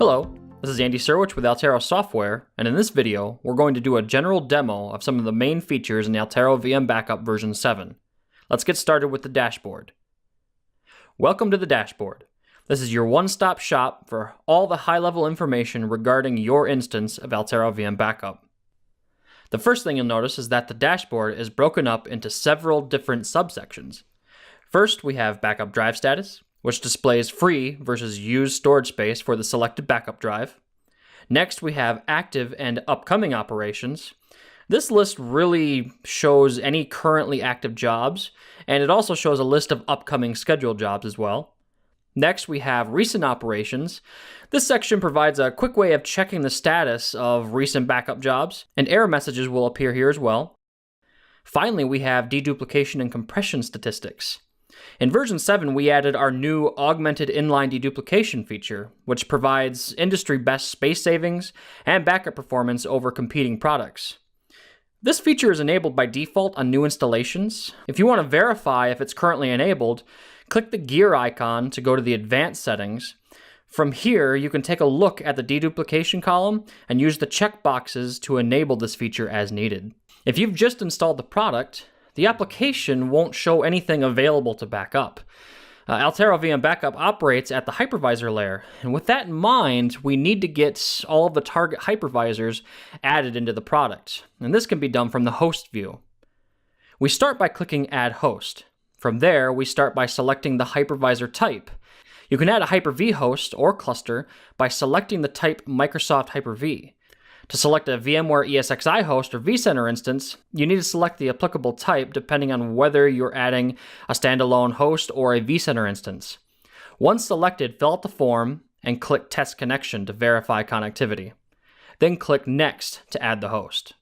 Hello, this is Andy Serwich with Altaro Software, and in this video, we're going to do a general demo of some of the main features in the Altaro VM Backup version 7. Let's get started with the dashboard. Welcome to the dashboard. This is your one-stop shop for all the high-level information regarding your instance of Altaro VM Backup. The first thing you'll notice is that the dashboard is broken up into several different subsections. First, we have backup drive status, which displays free versus used storage space for the selected backup drive. Next, we have active and upcoming operations. This list really shows any currently active jobs, and it also shows a list of upcoming scheduled jobs as well. Next, we have recent operations. This section provides a quick way of checking the status of recent backup jobs, and error messages will appear here as well. Finally, we have deduplication and compression statistics. In version 7, we added our new Augmented Inline Deduplication feature, which provides industry-best space savings and backup performance over competing products. This feature is enabled by default on new installations. If you want to verify if it's currently enabled, click the gear icon to go to the Advanced settings. From here, you can take a look at the deduplication column and use the checkboxes to enable this feature as needed. If you've just installed the product, the application won't show anything available to back up. Altaro VM Backup operates at the hypervisor layer, and with that in mind, we need to get all of the target hypervisors added into the product, and this can be done from the host view. We start by clicking Add Host. From there, we start by selecting the hypervisor type. You can add a Hyper-V host or cluster by selecting the type Microsoft Hyper-V. To select a VMware ESXi host or vCenter instance, you need to select the applicable type depending on whether you're adding a standalone host or a vCenter instance. Once selected, fill out the form and click Test Connection to verify connectivity. Then click Next to add the host.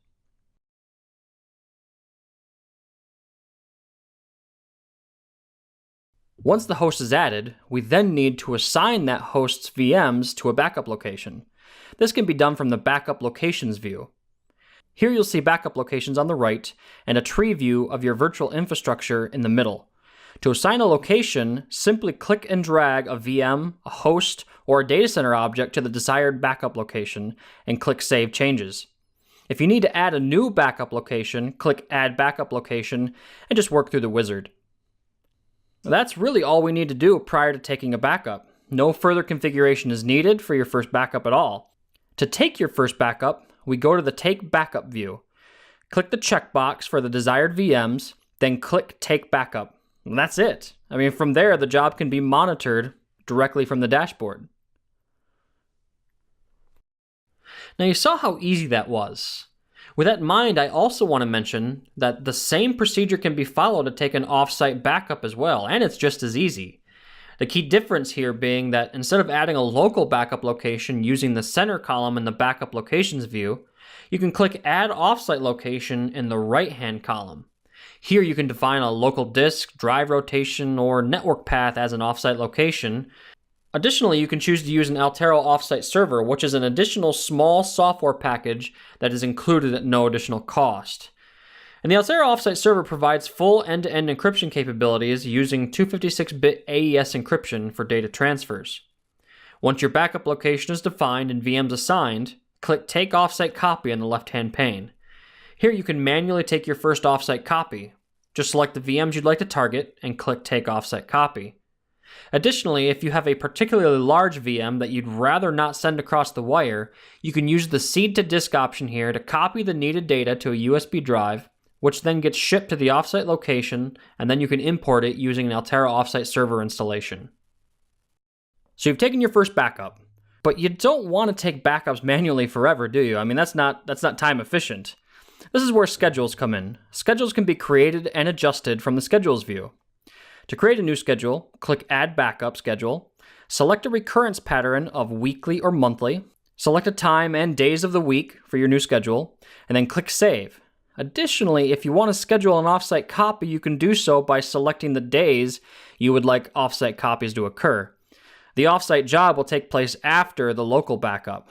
Once the host is added, we then need to assign that host's VMs to a backup location. This can be done from the Backup Locations view. Here you'll see backup locations on the right and a tree view of your virtual infrastructure in the middle. To assign a location, simply click and drag a VM, a host, or a data center object to the desired backup location and click Save Changes. If you need to add a new backup location, click Add Backup Location and just work through the wizard. That's really all we need to do prior to taking a backup. No further configuration is needed for your first backup at all. To take your first backup, we go to the Take Backup view. Click the checkbox for the desired VMs, then click Take Backup. And that's it. From there, the job can be monitored directly from the dashboard. Now you saw how easy that was. With that in mind, I also want to mention that the same procedure can be followed to take an offsite backup as well, and it's just as easy. The key difference here being that instead of adding a local backup location using the center column in the Backup Locations view, you can click Add Offsite Location in the right-hand column. Here you can define a local disk, drive rotation, or network path as an offsite location. Additionally, you can choose to use an Altaro Offsite Server, which is an additional small software package that is included at no additional cost. And the Altaro Offsite Server provides full end-to-end encryption capabilities using 256-bit AES encryption for data transfers. Once your backup location is defined and VMs assigned, click Take Offsite Copy on the left-hand pane. Here you can manually take your first offsite copy. Just select the VMs you'd like to target and click Take Offsite Copy. Additionally, if you have a particularly large VM that you'd rather not send across the wire, you can use the Seed to Disk option here to copy the needed data to a USB drive, which then gets shipped to the offsite location, and then you can import it using an Altaro Offsite Server installation. So you've taken your first backup, but you don't want to take backups manually forever, do you? That's not time efficient. This is where schedules come in. Schedules can be created and adjusted from the Schedules view. To create a new schedule, click Add Backup Schedule, select a recurrence pattern of weekly or monthly, select a time and days of the week for your new schedule, and then click Save. Additionally, if you want to schedule an offsite copy, you can do so by selecting the days you would like offsite copies to occur. The offsite job will take place after the local backup.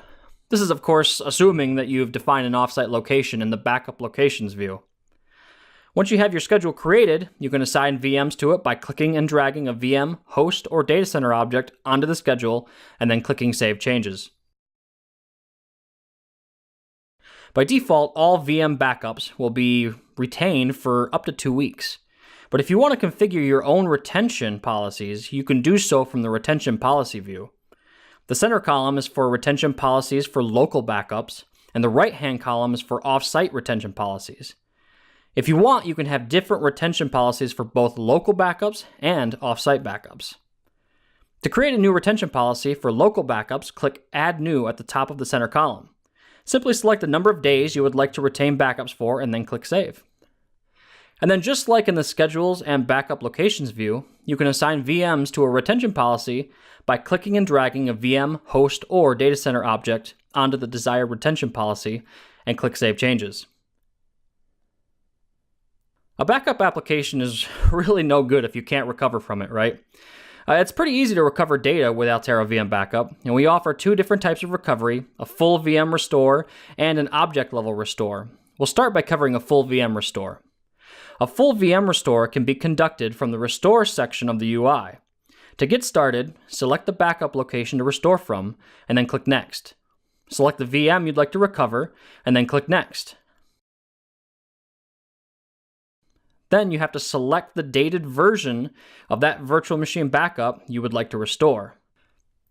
This is, of course, assuming that you've defined an offsite location in the Backup Locations view. Once you have your schedule created, you can assign VMs to it by clicking and dragging a VM, host, or data center object onto the schedule and then clicking Save Changes. By default, all VM backups will be retained for up to 2 weeks. But if you want to configure your own retention policies, you can do so from the retention policy view. The center column is for retention policies for local backups, and the right-hand column is for off-site retention policies. If you want, you can have different retention policies for both local backups and off-site backups. To create a new retention policy for local backups, click Add New at the top of the center column. Simply select the number of days you would like to retain backups for and then click Save. And then just like in the Schedules and Backup Locations view, you can assign VMs to a retention policy by clicking and dragging a VM, host, or data center object onto the desired retention policy and click Save Changes. A backup application is really no good if you can't recover from it, right? It's pretty easy to recover data with Altaro VM Backup, and we offer 2 different types of recovery, a full VM restore and an object level restore. We'll start by covering a full VM restore. A full VM restore can be conducted from the Restore section of the UI. To get started, select the backup location to restore from, and then click Next. Select the VM you'd like to recover, and then click Next. Then you have to select the dated version of that virtual machine backup you would like to restore.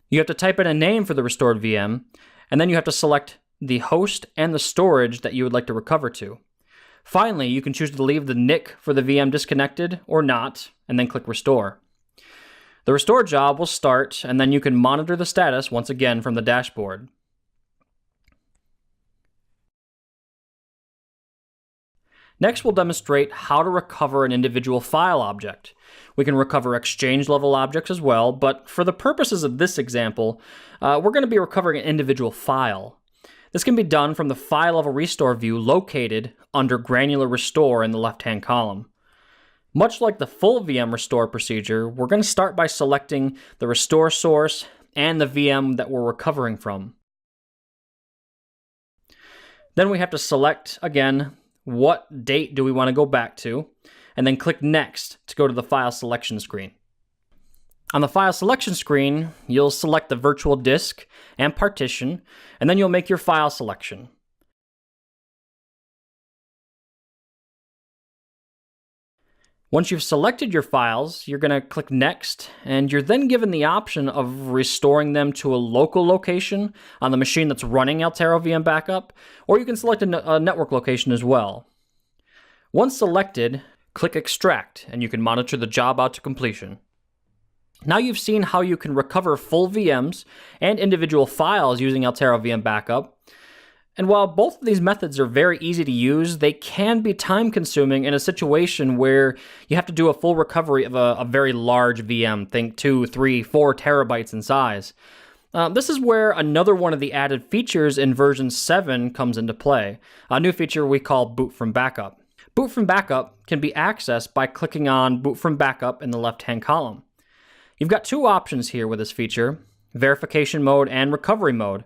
You have to type in a name for the restored VM, and then you have to select the host and the storage that you would like to recover to. Finally, you can choose to leave the NIC for the VM disconnected or not, and then click Restore. The restore job will start, and then you can monitor the status once again from the dashboard. Next, we'll demonstrate how to recover an individual file object. We can recover exchange-level objects as well, but for the purposes of this example, we're going to be recovering an individual file. This can be done from the File Level Restore view located under Granular Restore in the left-hand column. Much like the full VM restore procedure, we're going to start by selecting the restore source and the VM that we're recovering from. Then we have to select, again, what date do we want to go back to, and then click Next to go to the file selection screen. On the file selection screen, you'll select the virtual disk and partition, and then you'll make your file selection. Once you've selected your files, you're going to click Next, and you're then given the option of restoring them to a local location on the machine that's running Altaro VM Backup, or you can select a network location as well. Once selected, click Extract, and you can monitor the job out to completion. Now you've seen how you can recover full VMs and individual files using Altaro VM Backup. And while both of these methods are very easy to use, they can be time-consuming in a situation where you have to do a full recovery of a very large VM, think 2, 3, 4 terabytes in size. This is where another one of the added features in version 7 comes into play, a new feature we call Boot from Backup. Boot from Backup can be accessed by clicking on Boot from Backup in the left-hand column. You've got 2 options here with this feature, Verification Mode and Recovery Mode.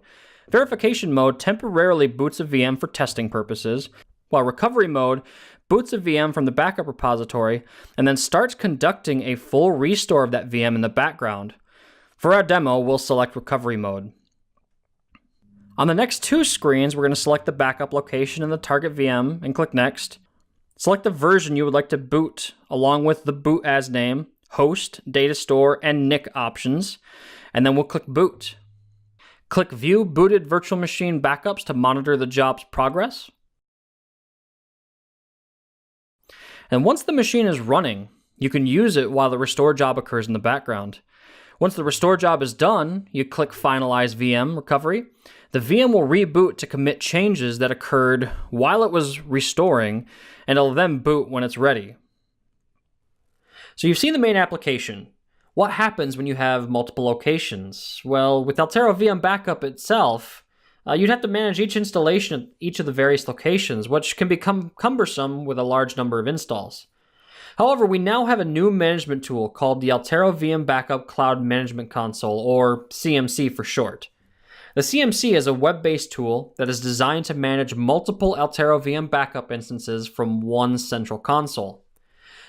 Verification mode temporarily boots a VM for testing purposes, while recovery mode boots a VM from the backup repository and then starts conducting a full restore of that VM in the background. For our demo, we'll select recovery mode. On the next 2 screens, we're going to select the backup location and the target VM and click Next. Select the version you would like to boot along with the boot as name, host, data store, and NIC options, and then we'll click Boot. Click View Booted Virtual Machine Backups to monitor the job's progress. And once the machine is running, you can use it while the restore job occurs in the background. Once the restore job is done, you click Finalize VM Recovery. The VM will reboot to commit changes that occurred while it was restoring, and it'll then boot when it's ready. So you've seen the main application. What happens when you have multiple locations? Well, with Altaro VM Backup itself, you'd have to manage each installation at each of the various locations, which can become cumbersome with a large number of installs. However, we now have a new management tool called the Altaro VM Backup Cloud Management Console, or CMC for short. The CMC is a web-based tool that is designed to manage multiple Altaro VM Backup instances from one central console.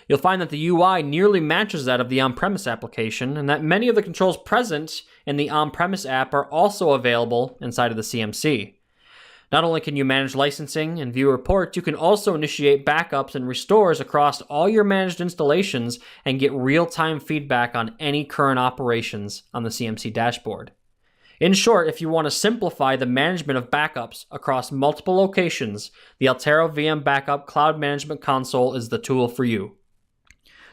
You'll find that the UI nearly matches that of the on-premise application, and that many of the controls present in the on-premise app are also available inside of the CMC. Not only can you manage licensing and view reports, you can also initiate backups and restores across all your managed installations and get real-time feedback on any current operations on the CMC dashboard. In short, if you want to simplify the management of backups across multiple locations, the Altaro VM Backup Cloud Management Console is the tool for you.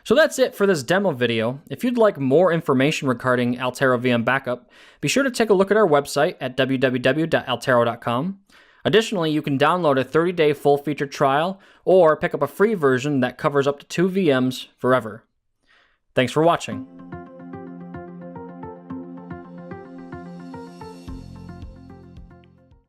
So that's it for this demo video. If you'd like more information regarding Altaro VM Backup, be sure to take a look at our website at www.altaro.com. Additionally, you can download a 30-day full-featured trial or pick up a free version that covers up to 2 VMs forever. Thanks for watching.